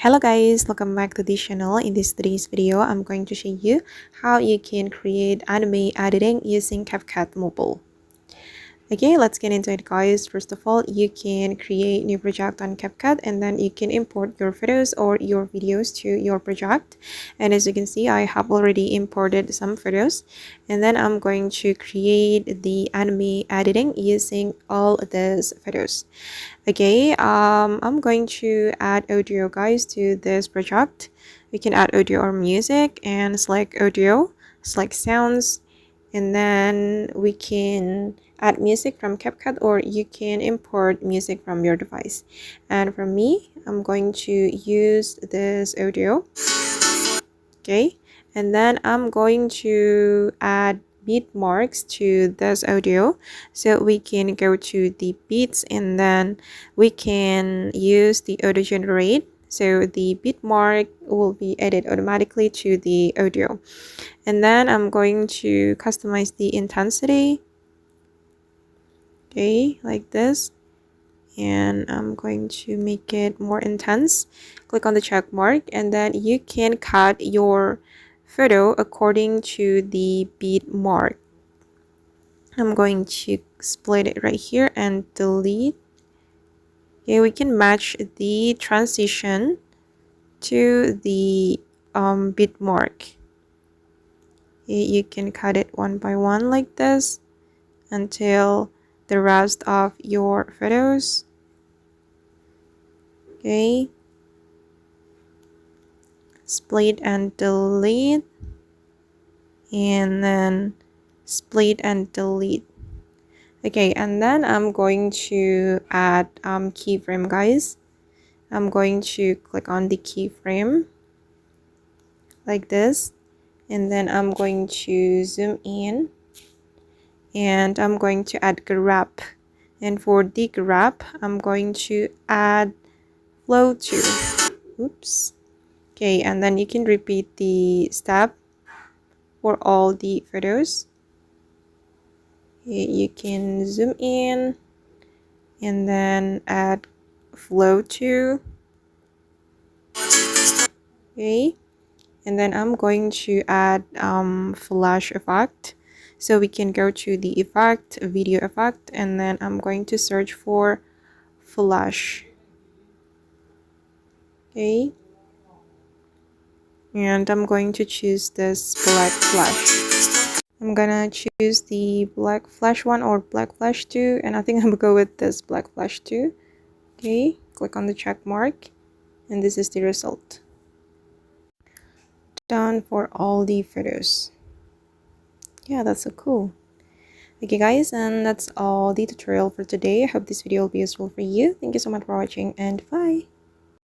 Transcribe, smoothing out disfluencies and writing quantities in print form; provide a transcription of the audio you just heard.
Hello guys, welcome back to this channel. In today's video, I'm going to show you how you can create anime editing using CapCut Mobile. Okay, let's get into it guys. First of all, you can create new project on CapCut and then you can import your photos or your videos to your project. And as you can see, I have already imported some photos, and then I'm going to create the anime editing using all these photos. Okay, I'm going to add audio guys to this project. We can add audio or music and select audio, select sounds, and then we can add music from CapCut, or you can import music from your device. And for me, I'm going to use this audio. Okay, and then I'm going to add beat marks to this audio, so we can go to the beats and then we can use the auto generate, so the beat mark will be added automatically to the audio. And then I'm going to customize the intensity, okay, like this, and I'm going to make it more intense. Click on the check mark, and then you can cut your photo according to the beat mark. I'm going to split it right here and delete. Okay, we can match the transition to the beat mark. Okay, you can cut it one by one like this until the rest of your photos. Okay, split and delete, and then split and delete. Okay, and then I'm going to add keyframe guys. I'm going to click on the keyframe like this, and then I'm going to zoom in, and I'm going to add grab, and for the grab I'm going to add flow to. Oops. Okay, and then you can repeat the step for all the photos. Okay, you can zoom in and then add flow to. Okay, and then I'm going to add flash effect, so we can go to the effect, video effect, and then I'm going to search for flash. Okay, and I'm going to choose this black flash. I'm gonna choose the black flash one or black flash 2, and I think I'm gonna go with this black flash 2. Okay, click on the check mark, and this is the result. Done for all the photos. Yeah, that's so cool. Okay guys, and that's all the tutorial for today. I hope this video will be useful for you. Thank you so much for watching, and bye.